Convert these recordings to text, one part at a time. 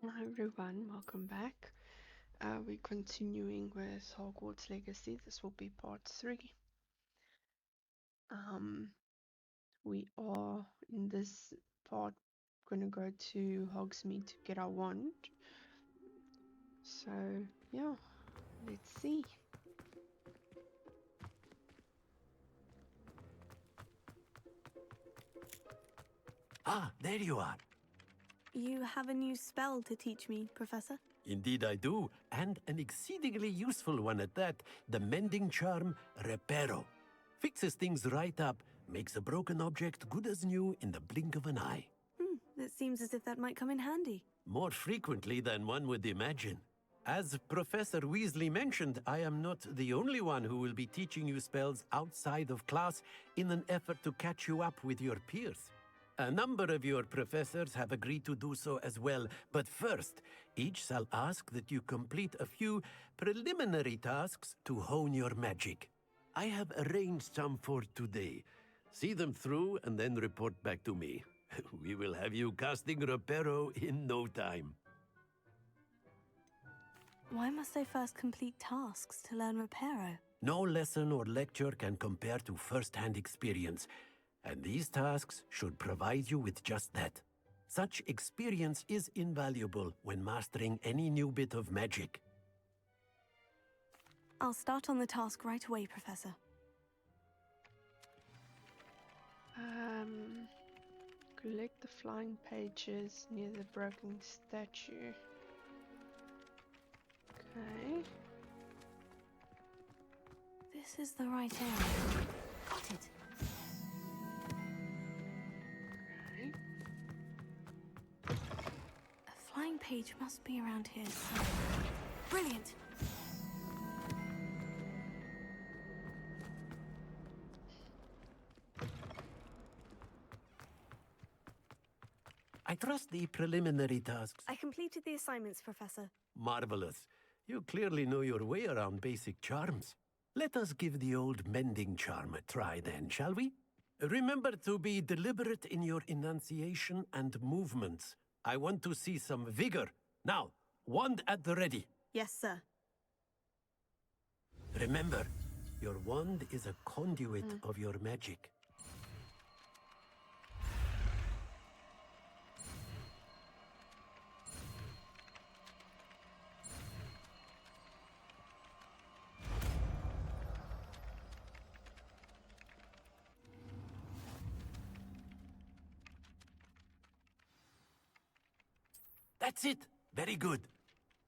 Hi everyone, welcome back. We're continuing with Hogwarts Legacy. This will be part 3. Um, we are in this part going to go to Hogsmeade to get our wand. So, yeah, let's see. Ah, there you are. You have a new spell to teach me, Professor? Indeed I do, and an exceedingly useful one at that, the mending charm Reparo. Fixes things right up, makes a broken object good as new in the blink of an eye. It seems as if that might come in handy. More frequently than one would imagine. As Professor Weasley mentioned, I am not the only one who will be teaching you spells outside of class in an effort to catch you up with your peers. A number of your professors have agreed to do so as well, but first, each shall ask that you complete a few preliminary tasks to hone your magic. I have arranged some for today. See them through and then report back to me. We will have you casting Reparo in no time. Why must I first complete tasks to learn Reparo? No lesson or lecture can compare to first-hand experience, and these tasks should provide you with just that. Such experience is invaluable when mastering any new bit of magic. I'll start on the task right away, Professor. Collect the flying pages near the broken statue. Okay. This is the right area. Got it. Okay. A flying page must be around here somewhere. Brilliant! I trust the preliminary tasks. I completed the assignments, Professor. Marvelous. You clearly know your way around basic charms. Let us give the old mending charm a try then, shall we? Remember to be deliberate in your enunciation and movements. I want to see some vigor. Now, wand at the ready. Yes, sir. Remember, your wand is a conduit of your magic. That's it! Very good.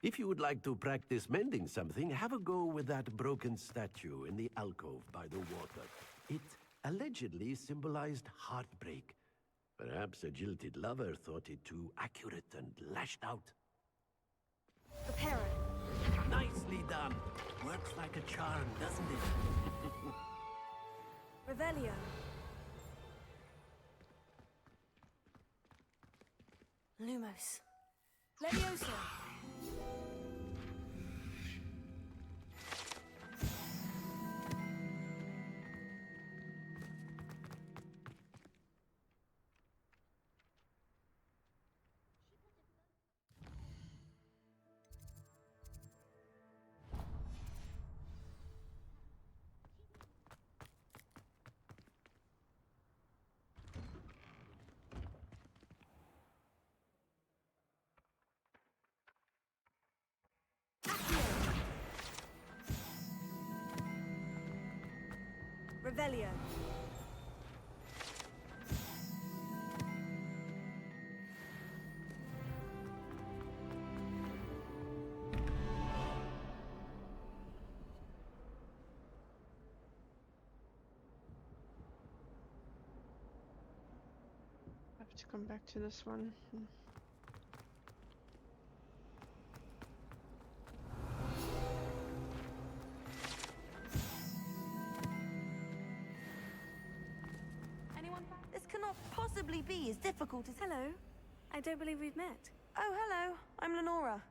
If you would like to practice mending something, have a go with that broken statue in the alcove by the water. It allegedly symbolized heartbreak. Perhaps a jilted lover thought it too accurate and lashed out. Reparo. Nicely done! Works like a charm, doesn't it? Revelio. Lumos. Levioso. Revelio. I have to come back to this one. Anyone? This cannot possibly be as difficult as... Hello. I don't believe we've met. Oh, hello. I'm Lenora.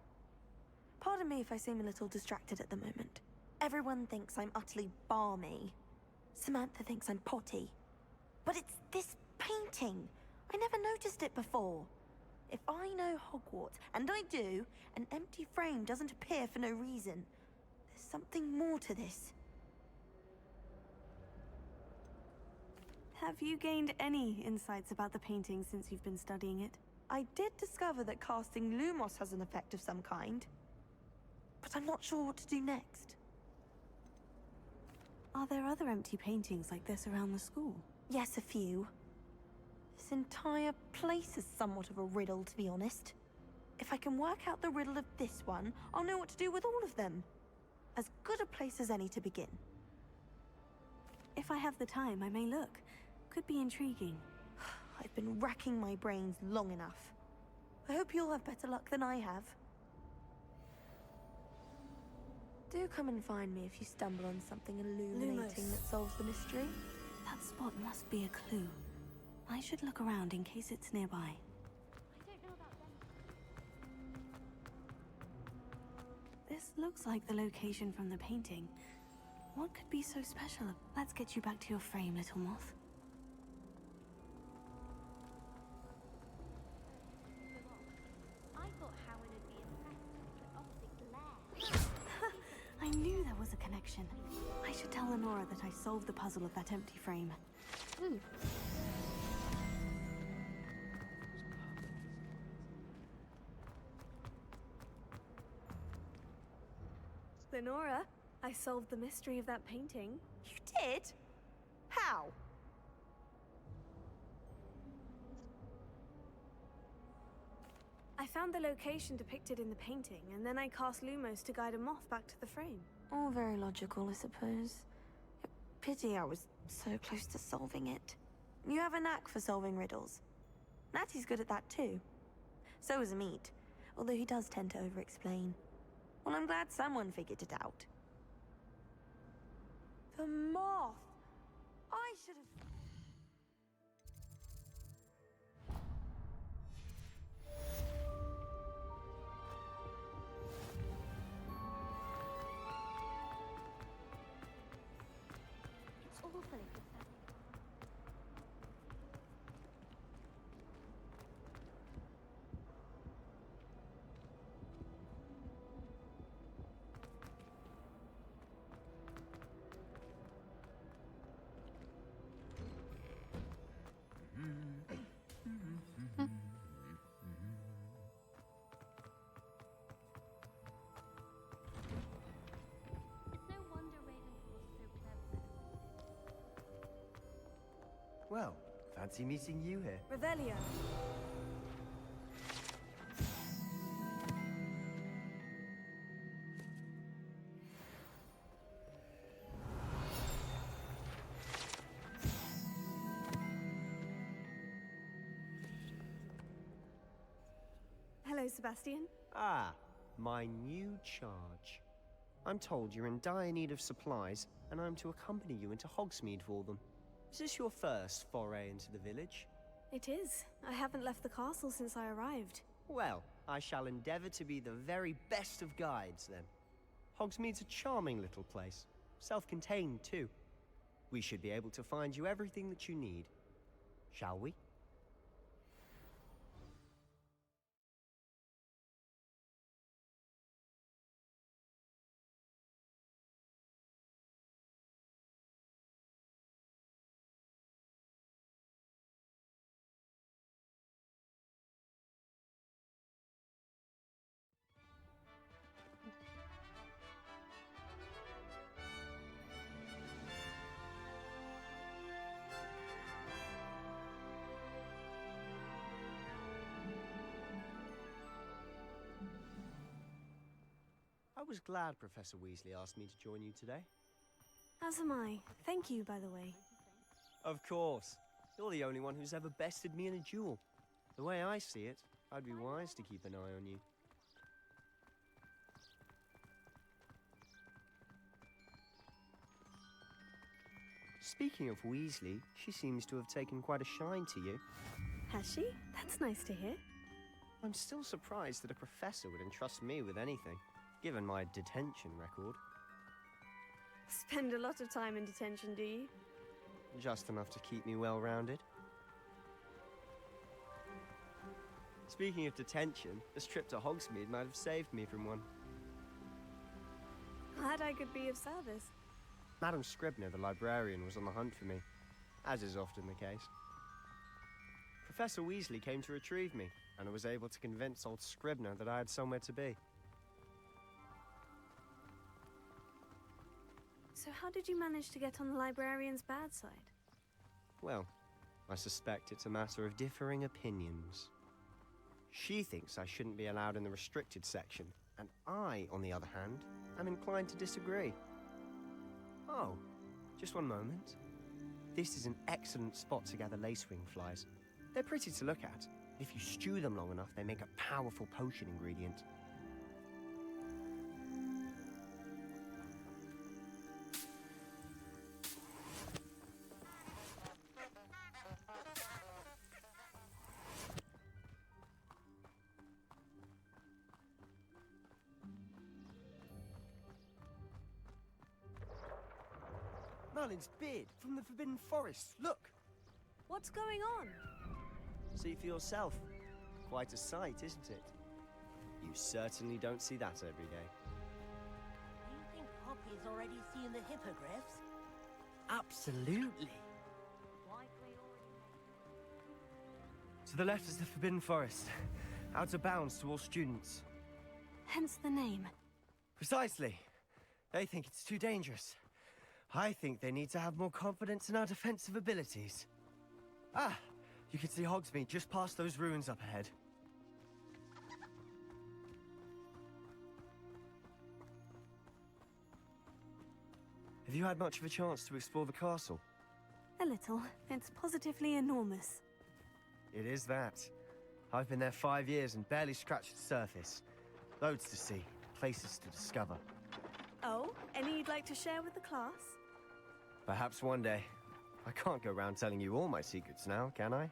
Pardon me if I seem a little distracted at the moment. Everyone thinks I'm utterly balmy. Samantha thinks I'm potty. But it's this painting. I never noticed it before. If I know Hogwarts, and I do, an empty frame doesn't appear for no reason. There's something more to this. Have you gained any insights about the painting since you've been studying it? I did discover that casting Lumos has an effect of some kind. But I'm not sure what to do next. Are there other empty paintings like this around the school? Yes, a few. This entire place is somewhat of a riddle, to be honest. If I can work out the riddle of this one, I'll know what to do with all of them. As good a place as any to begin. If I have the time, I may look. Could be intriguing. I've been racking my brains long enough. I hope you'll have better luck than I have. Do come and find me if you stumble on something illuminating Lumos. that solves the mystery. That spot must be a clue. I should look around in case it's nearby. This looks like the location from the painting. What could be so special? Let's get you back to your frame, little moth. I thought Howard would be impressed with the optic glare. I knew there was a connection. I should tell Lenora that I solved the puzzle of that empty frame. Lenora, I solved the mystery of that painting. You did? How? I found the location depicted in the painting, and then I cast Lumos to guide a moth back to the frame. All very logical, I suppose. Pity I was so close to solving it. You have a knack for solving riddles. Natty's good at that too. So is Amit, although he does tend to over-explain. Well, I'm glad someone figured it out. The moth! I should have... It's awfully pathetic. It's no wonder Ravenclaw is so clever. Well, fancy meeting you here. Revelio. Hello, Sebastian. Ah, my new charge. I'm told you're in dire need of supplies, and I'm to accompany you into Hogsmeade for them. Is this your first foray into the village? It is. I haven't left the castle since I arrived. Well, I shall endeavor to be the very best of guides, then. Hogsmeade's a charming little place. Self-contained, too. We should be able to find you everything that you need. Shall we? I was glad Professor Weasley asked me to join you today. As am I. Thank you, by the way. Of course. You're the only one who's ever bested me in a duel. The way I see it, I'd be wise to keep an eye on you. Speaking of Weasley, she seems to have taken quite a shine to you. Has she? That's nice to hear. I'm still surprised that a professor would entrust me with anything, given my detention record. Spend a lot of time in detention, do you? Just enough to keep me well-rounded. Speaking of detention, this trip to Hogsmeade might have saved me from one. Glad I could be of service. Madam Scribner, the librarian, was on the hunt for me, as is often the case. Professor Weasley came to retrieve me, and I was able to convince old Scribner that I had somewhere to be. So how did you manage to get on the librarian's bad side? Well, I suspect it's a matter of differing opinions. She thinks I shouldn't be allowed in the restricted section, and I, on the other hand, am inclined to disagree. Oh, just one moment. This is an excellent spot to gather lacewing flies. They're pretty to look at. If you stew them long enough, they make a powerful potion ingredient. Merlin's beard from the Forbidden Forest. Look! What's going on? See for yourself. Quite a sight, isn't it? You certainly don't see that every day. Do you think Poppy's already seen the hippogriffs? Absolutely. To the left is the Forbidden Forest. Out of bounds to all students. Hence the name. Precisely. They think it's too dangerous. I think they need to have more confidence in our defensive abilities. Ah, you can see Hogsmeade just past those ruins up ahead. Have you had much of a chance to explore the castle? A little. It's positively enormous. It is that. I've been there 5 years and barely scratched the surface. Loads to see, places to discover. Oh, any you'd like to share with the class? Perhaps one day. I can't go around telling you all my secrets now, can I?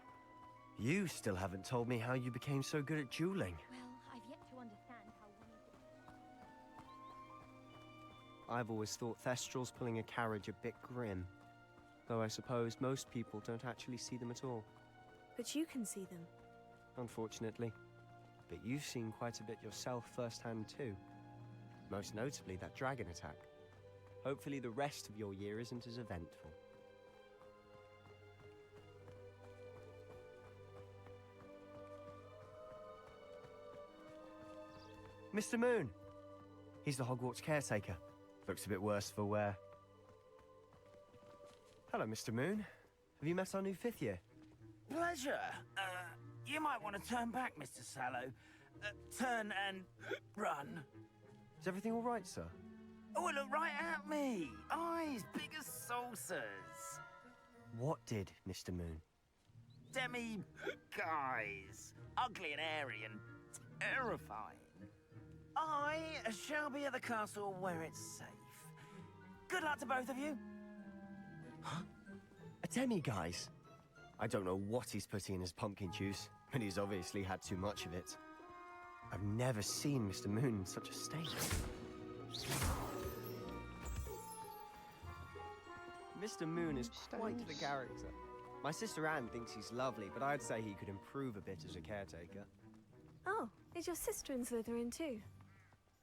You still haven't told me how you became so good at dueling. Well, I've yet to understand how one is... I've always thought Thestrals pulling a carriage a bit grim. Though I suppose most people don't actually see them at all. But you can see them. Unfortunately. But you've seen quite a bit yourself firsthand too. Most notably that dragon attack. Hopefully the rest of your year isn't as eventful. Mr. Moon! He's the Hogwarts caretaker. Looks a bit worse for wear. Hello, Mr. Moon. Have you met our new 5th year? Pleasure. You might want to turn back, Mr. Sallow. Turn and run. Is everything all right, sir? Oh, look right at me. Eyes big as saucers. What did, Mr. Moon? Demi-guys. Ugly and airy and terrifying. I shall be at the castle where it's safe. Good luck to both of you. Huh? A demi-guise? I don't know what he's putting in his pumpkin juice, but he's obviously had too much of it. I've never seen Mr. Moon in such a state. Mr. Moon is quite the character. My sister Anne thinks he's lovely, but I'd say he could improve a bit as a caretaker. Oh, is your sister in Slytherin too?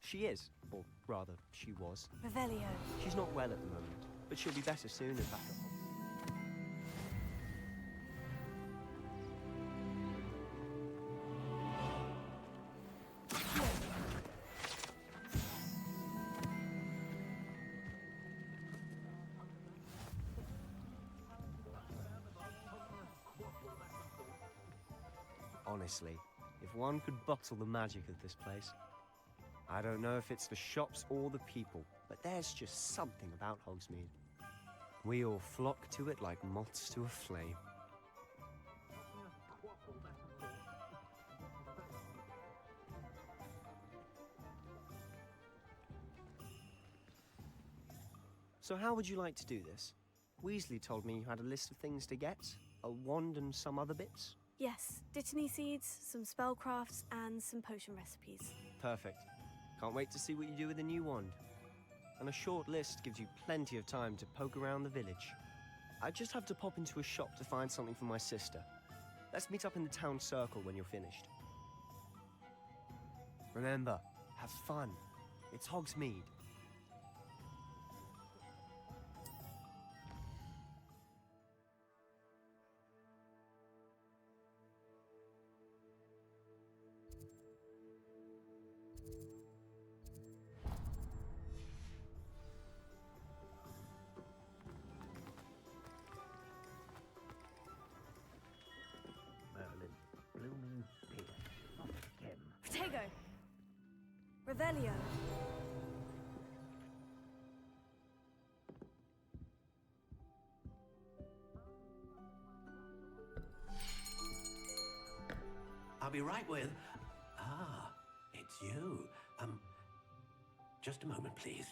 She is, or rather, she was. Revelio. She's not well at the moment, but she'll be better soon and back at home. Honestly, if one could bottle the magic of this place. I don't know if it's the shops or the people, but there's just something about Hogsmeade. We all flock to it like moths to a flame. So how would you like to do this? Weasley told me you had a list of things to get, a wand and some other bits. Yes, Dittany seeds, some spellcrafts, and some potion recipes. Perfect. Can't wait to see what you do with the new wand. And a short list gives you plenty of time to poke around the village. I just have to pop into a shop to find something for my sister. Let's meet up in the town circle when you're finished. Remember, have fun. It's Hogsmeade. Merlin, blooming pear, not stem. Protego! Revelio! I'll be right with... Ah, it's you. Just a moment, please.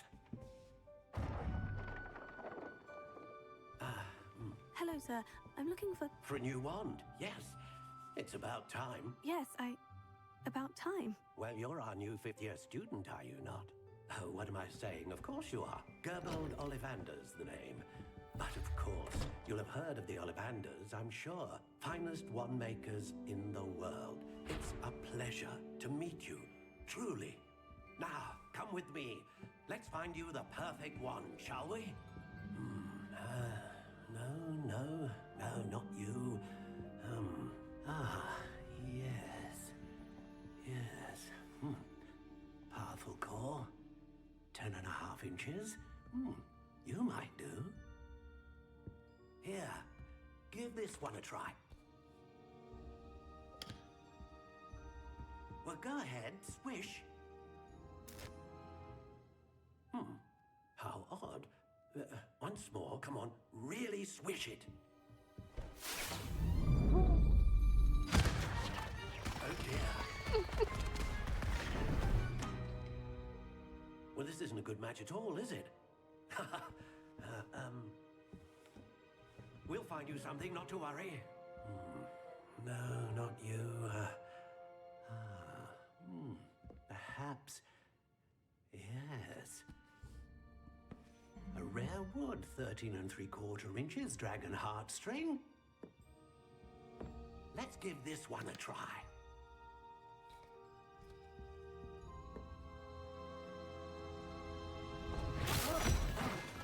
Hello, sir. I'm looking for... For a new wand, yes. It's about time. Yes, about time. Well, you're our new fifth-year student, are you not? Oh, what am I saying? Of course you are. Gerbold Ollivanders, the name. But of course, you'll have heard of the Ollivanders, I'm sure. Finest wand makers in the world. It's a pleasure to meet you, truly. Now, come with me. Let's find you the perfect wand, shall we? No, not you. Yes. Powerful core. 10.5 inches. You might do. Here, give this one a try. Well, go ahead, swish. How odd. Once more, come on, really swish it. Oh dear. Well, this isn't a good match at all, is it? We'll find you something, not to worry. No, not you. Perhaps. Yes. A rare wood, 13 3/4 inches, dragon heartstring. Let's give this one a try.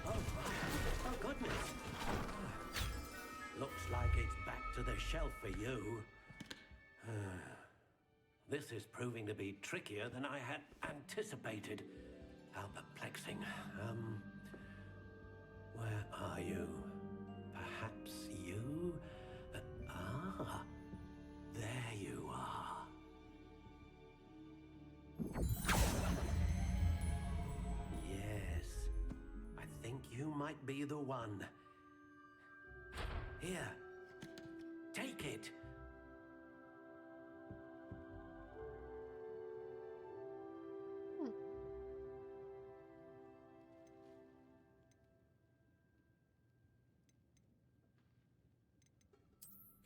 Oh, goodness. Looks like it's back to the shelf for you. This is proving to be trickier than I had anticipated. How perplexing. Where are you? Perhaps you? There you are. Yes, I think you might be the one. Here, take it.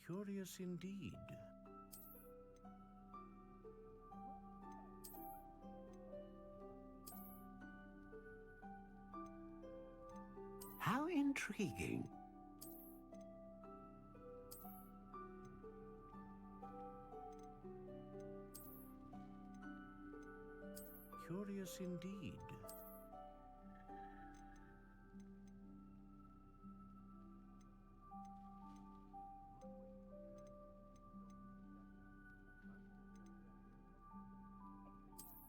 Curious indeed. How intriguing. Curious indeed.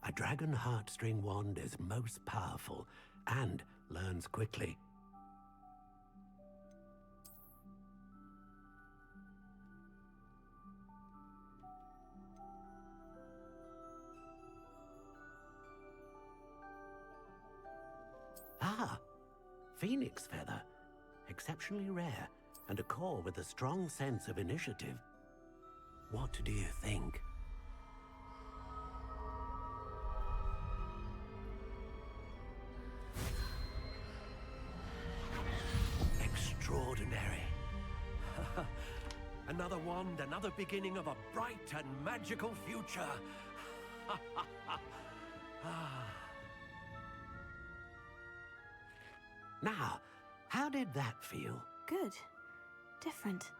A dragon heartstring wand is most powerful and learns quickly. Ah, phoenix feather. Exceptionally rare, and a core with a strong sense of initiative. What do you think? Extraordinary. Another wand, another beginning of a bright and magical future. Now, how did that feel? Good. Different.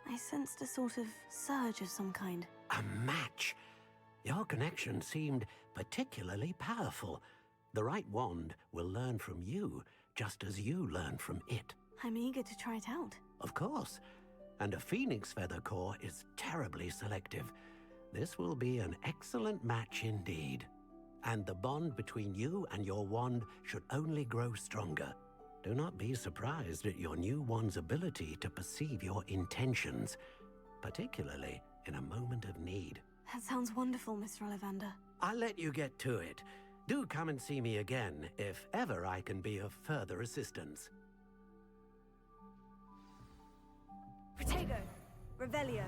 I sensed a sort of surge of some kind. A match. Your connection seemed particularly powerful. The right wand will learn from you, just as you learn from it. I'm eager to try it out. Of course. And a phoenix feather core is terribly selective. This will be an excellent match indeed. And the bond between you and your wand should only grow stronger. Do not be surprised at your new wand's ability to perceive your intentions, particularly in a moment of need. That sounds wonderful, Mr. Ollivander. I'll let you get to it. Do come and see me again if ever I can be of further assistance. Protego, Revelio.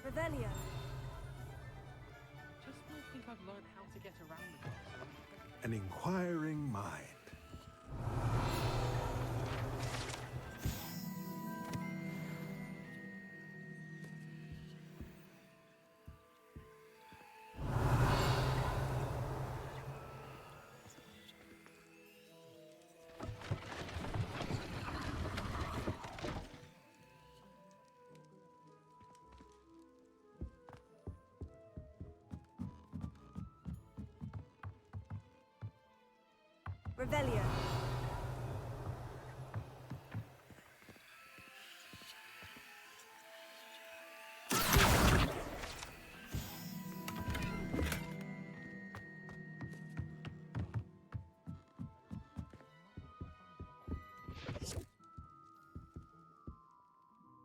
Revelio. Just don't think I've learned how to get around the castle. An inquiring mind. Revelio.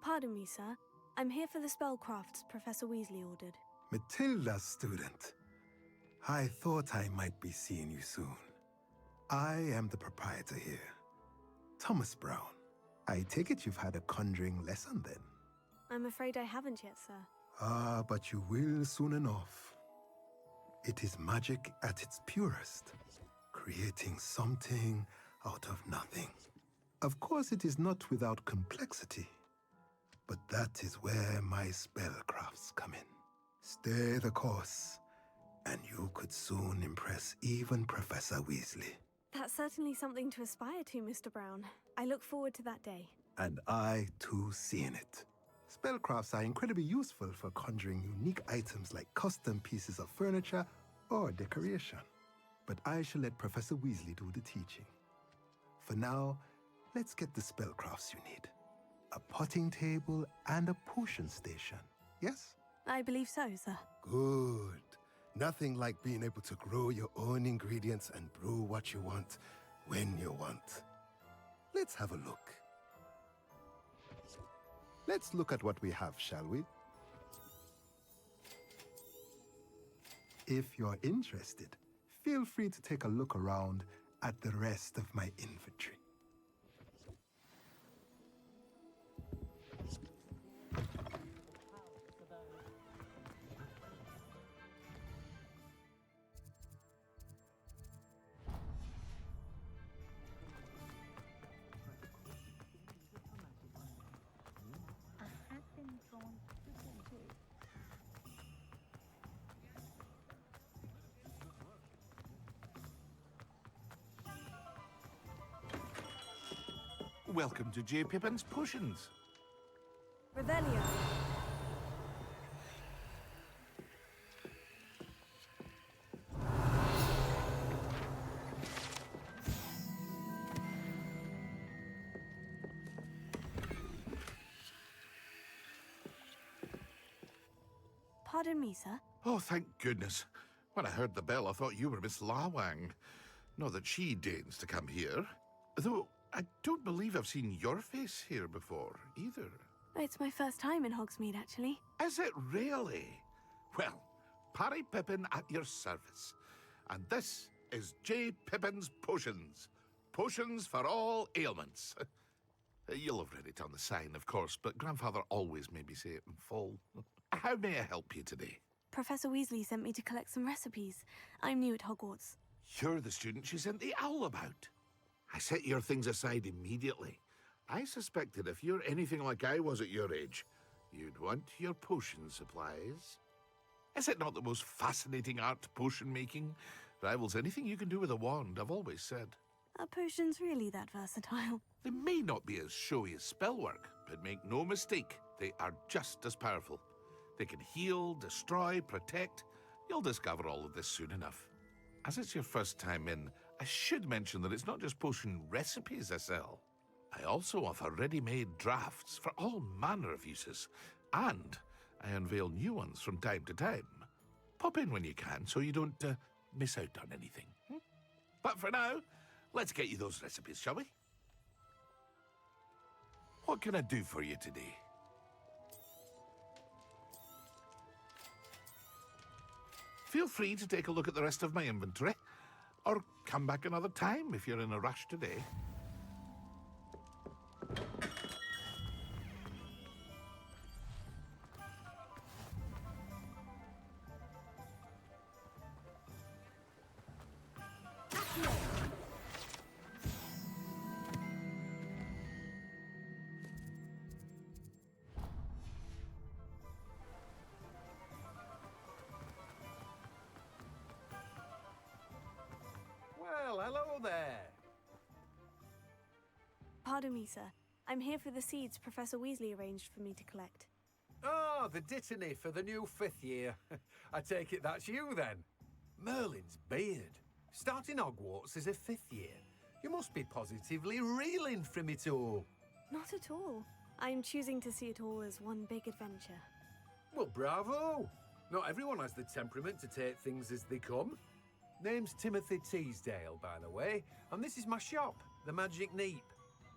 Pardon me, sir. I'm here for the spellcrafts Professor Weasley ordered. Matilda's student. I thought I might be seeing you soon. I am the proprietor here, Thomas Brown. I take it you've had a conjuring lesson then? I'm afraid I haven't yet, sir. Ah, but you will soon enough. It is magic at its purest, creating something out of nothing. Of course, it is not without complexity, but that is where my spellcrafts come in. Stay the course, and you could soon impress even Professor Weasley. That's certainly something to aspire to, Mr. Brown. I look forward to that day. And I, too, seeing it. Spellcrafts are incredibly useful for conjuring unique items like custom pieces of furniture or decoration. But I shall let Professor Weasley do the teaching. For now, let's get the spellcrafts you need. A potting table and a potion station, yes? I believe so, sir. Good. Nothing like being able to grow your own ingredients and brew what you want when you want. Let's have a look. Let's look at what we have, shall we? If you're interested, feel free to take a look around at the rest of my inventory. Welcome to J. Pippin's Potions. Revelio. Pardon me, sir. Oh, thank goodness. When I heard the bell, I thought you were Miss Lawang. Not that she deigns to come here. Though I don't believe I've seen your face here before, either. It's my first time in Hogsmeade, actually. Is it really? Well, Parry Pippin at your service. And this is J. Pippin's Potions. Potions for all ailments. You'll have read it on the sign, of course, but Grandfather always made me say it in full. How may I help you today? Professor Weasley sent me to collect some recipes. I'm new at Hogwarts. You're the student she sent the owl about. I set your things aside immediately. I suspected if you're anything like I was at your age, you'd want your potion supplies. Is it not the most fascinating art, potion making? Rivals anything you can do with a wand, I've always said. Are potions really that versatile? They may not be as showy as spellwork, but make no mistake, they are just as powerful. They can heal, destroy, protect. You'll discover all of this soon enough. As it's your first time in, I should mention that it's not just potion recipes I sell. I also offer ready-made drafts for all manner of uses, and I unveil new ones from time to time. Pop in when you can so you don't miss out on anything. But for now, let's get you those recipes, shall we? What can I do for you today? Feel free to take a look at the rest of my inventory, or come back another time if you're in a rush today. Well, hello there. Pardon me, sir. I'm here for the seeds Professor Weasley arranged for me to collect. Ah, the dittany for the new 5th year. I take it that's you, then. Merlin's beard. Starting Hogwarts as a 5th year. You must be positively reeling from it all. Not at all. I'm choosing to see it all as one big adventure. Well, bravo. Not everyone has the temperament to take things as they come. Name's Timothy Teasdale, by the way, and this is my shop, the Magic Neep.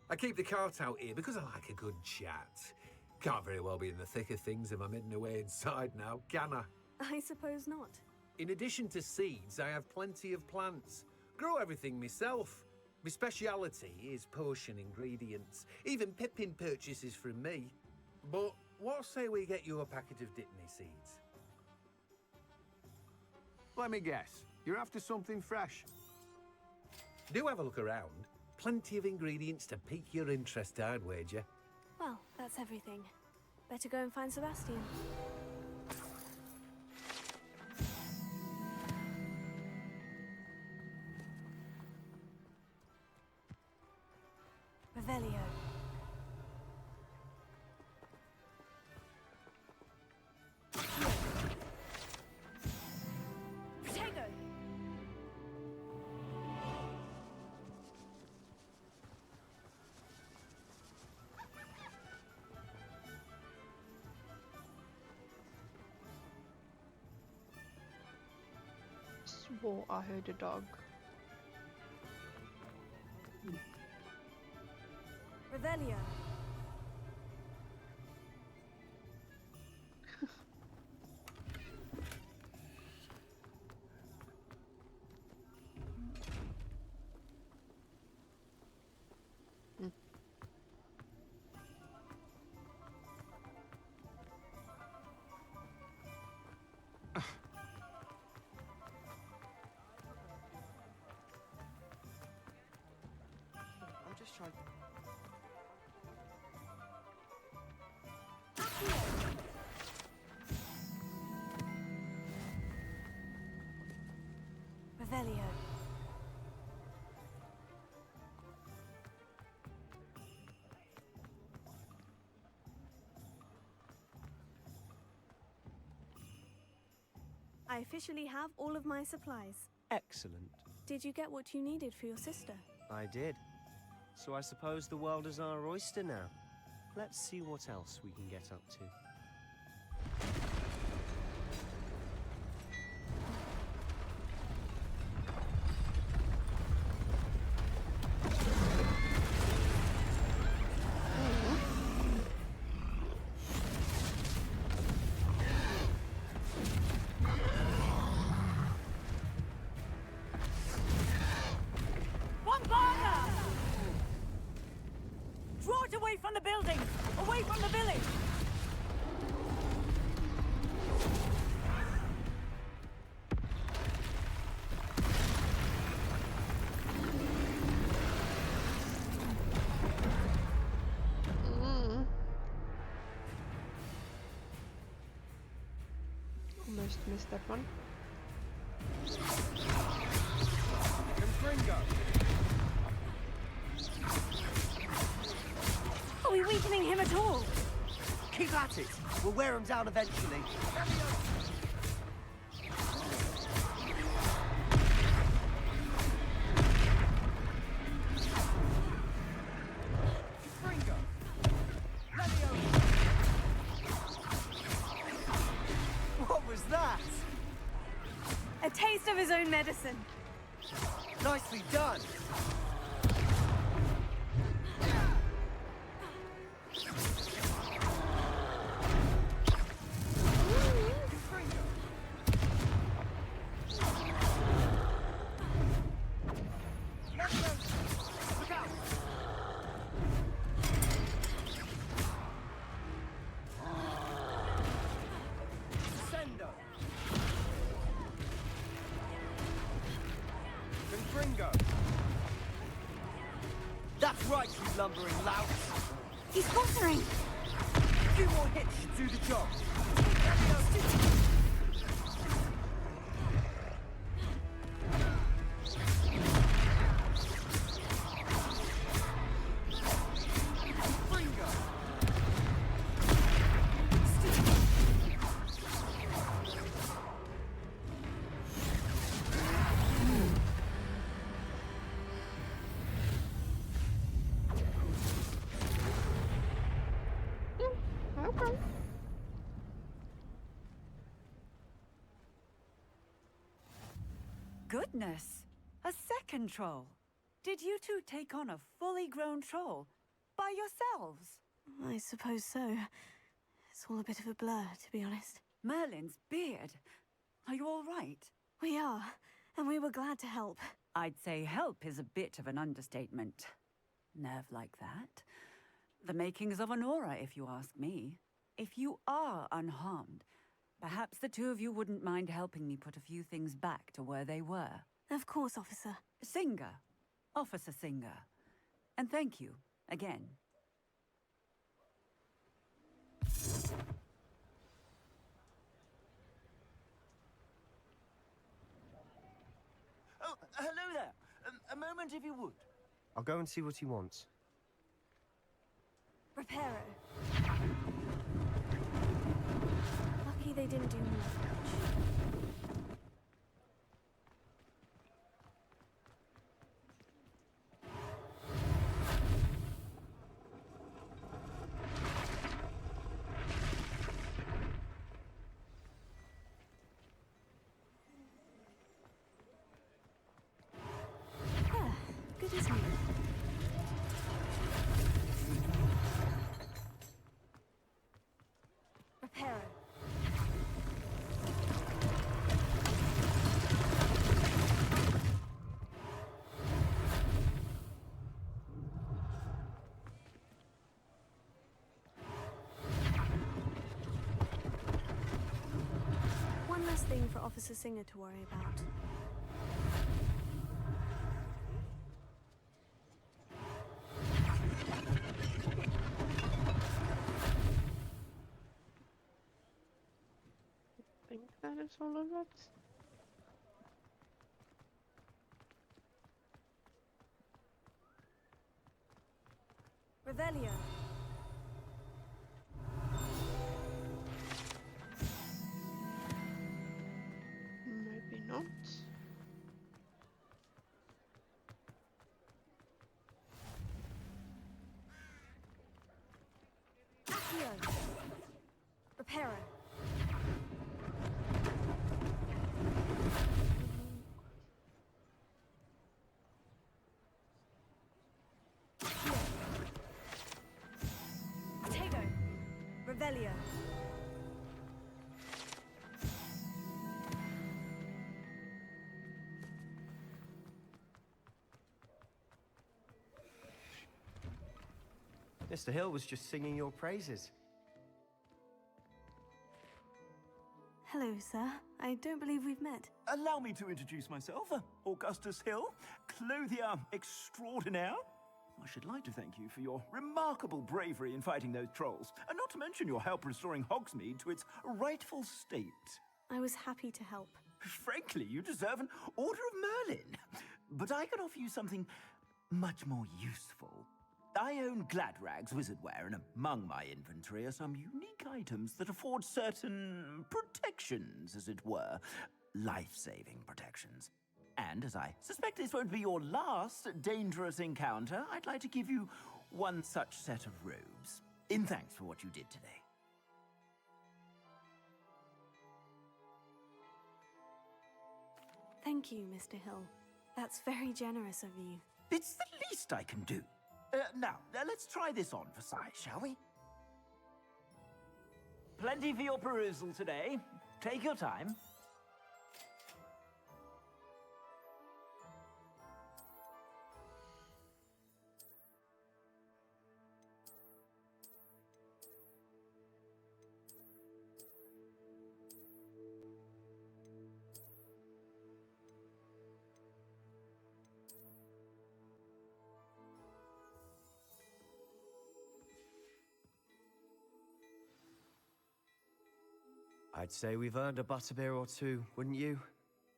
I keep the cart out here because I like a good chat. Can't very well be in the thick of things if I'm hidden away inside now, can I? I suppose not. In addition to seeds, I have plenty of plants. Grow everything myself. My speciality is potion ingredients. Even Pippin purchases from me. But what say we get you a packet of dittany seeds? Let me guess. You're after something fresh. Do have a look around. Plenty of ingredients to pique your interest, I'd wager. Well, that's everything. Better go and find Sebastian. Revelio. Protego! Swore I heard a dog. Revelio. I'm just trying. Revelio. I officially have all of my supplies. Excellent. Did you get what you needed for your sister? I did. So I suppose the world is our oyster now. Let's see what else we can get up to. Almost missed that one. Confringo! Are we weakening him at all? Keep at it. We'll wear him down eventually. Confringo! What was that? A taste of his own medicine. Nicely done. Confringo! That's right, you lumbering lout. He's faltering. A few more hits should do the job. Okay. Goodness! A second troll! Did you two take on a fully grown troll? By yourselves? I suppose so. It's all a bit of a blur, to be honest. Merlin's beard! Are you all right? We are, and we were glad to help. I'd say help is a bit of an understatement. Nerve like that. The makings of an aura, if you ask me. If you are unharmed, perhaps the two of you wouldn't mind helping me put a few things back to where they were. Of course, officer. Singer. Officer Singer. And thank you, again. Oh, hello there. A moment, if you would. I'll go and see what he wants. Reparo. Lucky they didn't do more. Good as new. Reparo. One less thing for Officer Singer to worry about. I think that is all of it. Revelio. Maybe not. Accio. Reparo. Tego. Revelio. Mr. Hill was just singing your praises. Hello, sir. I don't believe we've met. Allow me to introduce myself, Augustus Hill, clothier extraordinaire. I should like to thank you for your remarkable bravery in fighting those trolls, and not to mention your help restoring Hogsmeade to its rightful state. I was happy to help. Frankly, you deserve an Order of Merlin. But I can offer you something much more useful. I own Gladrag's wizardware, and among my inventory are some unique items that afford certain protections, as it were. Life-saving protections. And as I suspect this won't be your last dangerous encounter, I'd like to give you one such set of robes, in thanks for what you did today. Thank you, Mr. Hill. That's very generous of you. It's the least I can do. Now, let's try this on for size, shall we? Plenty for your perusal today. Take your time. I'd say we've earned a butterbeer or two, wouldn't you?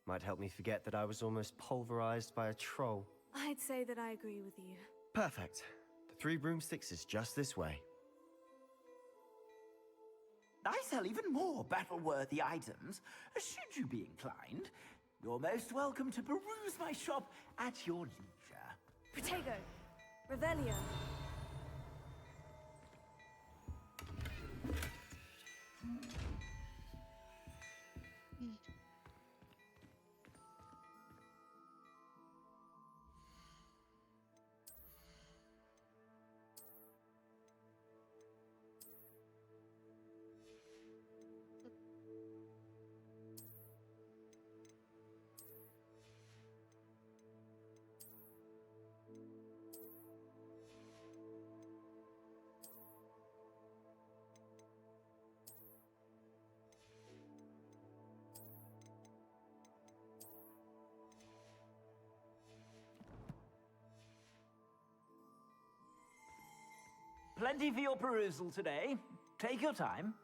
Might help me forget that I was almost pulverized by a troll. I'd say that I agree with you. Perfect. The 3 broomsticks is just this way. I sell even more battle-worthy items, should you be inclined. You're most welcome to peruse my shop at your leisure. Protego! Revelio! Plenty for your perusal today. Take your time.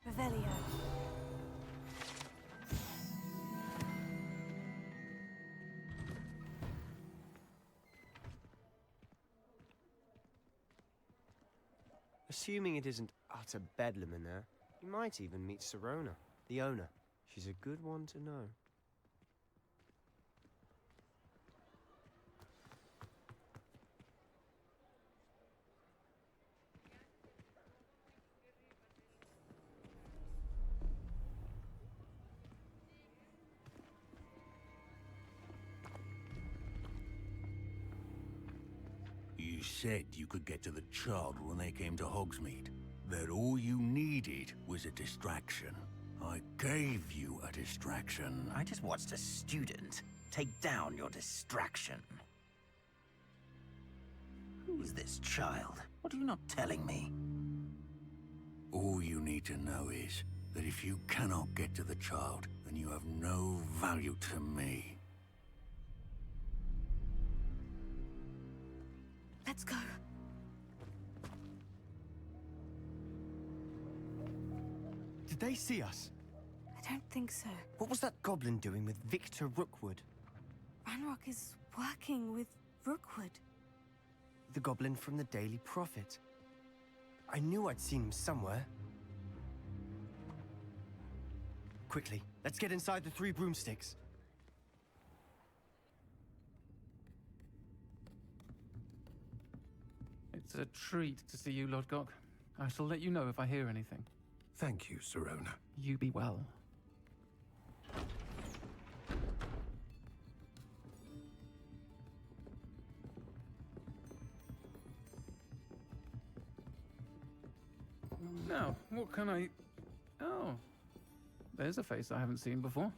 Revelio. Assuming it isn't utter bedlam in there, you might even meet Sirona, the owner. She's a good one to know. You said you could get to the child when they came to Hogsmeade. That all you needed was a distraction. I gave you a distraction. I just watched a student take down your distraction. Who is this child? What are you not telling me? All you need to know is that if you cannot get to the child, then you have no value to me. Let's go. Did they see us? I don't think so. What was that goblin doing with Victor Rookwood? Ranrock is working with Rookwood. The goblin from the Daily Prophet. I knew I'd seen him somewhere. Quickly, let's get inside the 3 broomsticks. It's a treat to see you, Lodgok. I shall let you know if I hear anything. Thank you, Sirona. You be well. Now, what can I... Oh, there's a face I haven't seen before.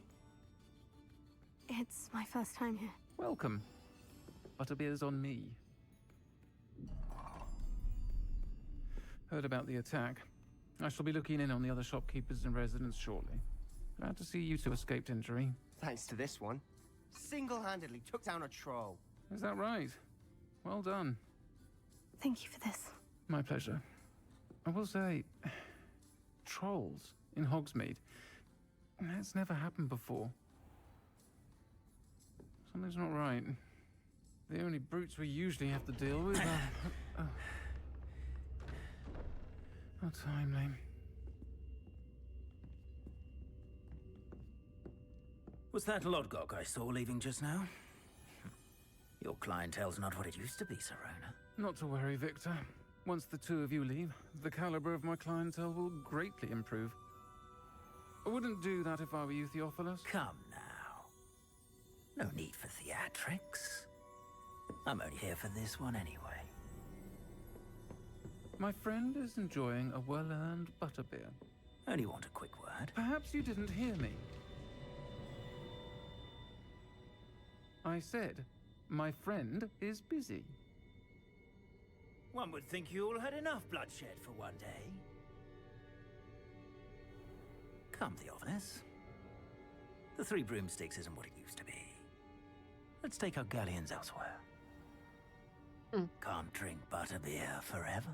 It's my first time here. Welcome. Butterbeer's on me. Heard about the attack. I shall be looking in on the other shopkeepers and residents shortly. Glad to see you two escaped injury. Thanks to this one. Single-handedly took down a troll. Is that right? Well done. Thank you for this. My pleasure. I will say, trolls in Hogsmeade. That's never happened before. Something's not right. The only brutes we usually have to deal with are... How timely. Was that Lodgok I saw leaving just now? Your clientele's not what it used to be, Serona. Not to worry, Victor. Once the two of you leave, the caliber of my clientele will greatly improve. I wouldn't do that if I were you, Theophilus. Come now. No need for theatrics. I'm only here for this one anyway. My friend is enjoying a well-earned butterbeer. Only want a quick word. Perhaps you didn't hear me. I said, my friend is busy. One would think you all had enough bloodshed for one day. Come, Theophilus. The Three Broomsticks isn't what it used to be. Let's take our galleons elsewhere. Can't drink butterbeer forever.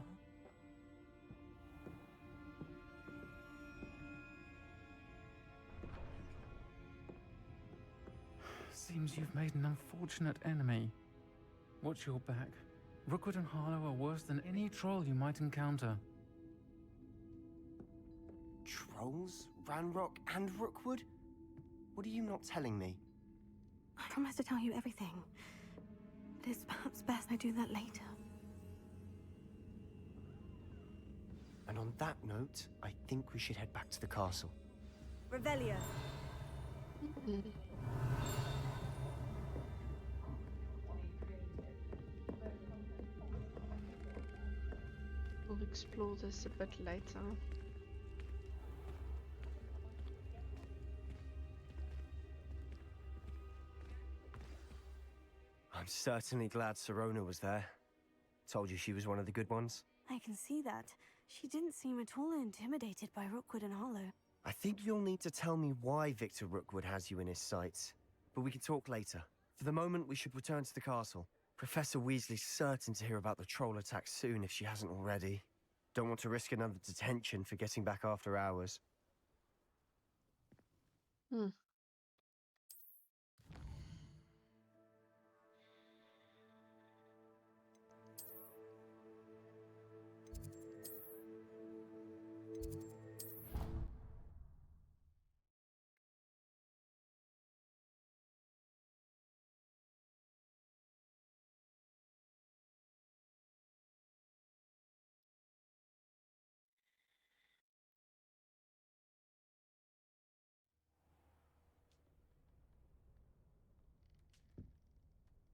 Seems you've made an unfortunate enemy. Watch your back. Rookwood and Harlow are worse than any troll you might encounter. Trolls? Ranrock and Rookwood? What are you not telling me? I promise to tell you everything. It is perhaps best I do that later. And on that note, I think we should head back to the castle. Revelio. We'll explore this a bit later. I'm certainly glad Serona was there. Told you she was one of the good ones. I can see that. She didn't seem at all intimidated by Rookwood and Harlow. I think you'll need to tell me why Victor Rookwood has you in his sights. But we can talk later. For the moment, we should return to the castle. Professor Weasley's certain to hear about the troll attack soon if she hasn't already. Don't want to risk another detention for getting back after hours.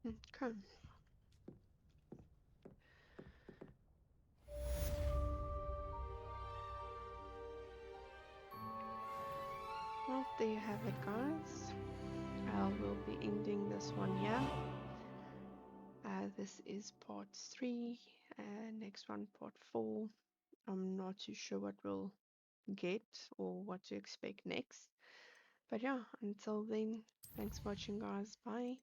Okay. Well, there you have it, guys. I will be ending this one here. This is part 3, and next one part 4. I'm not too sure what we'll get or what to expect next. But yeah, until then, thanks for watching, guys. Bye.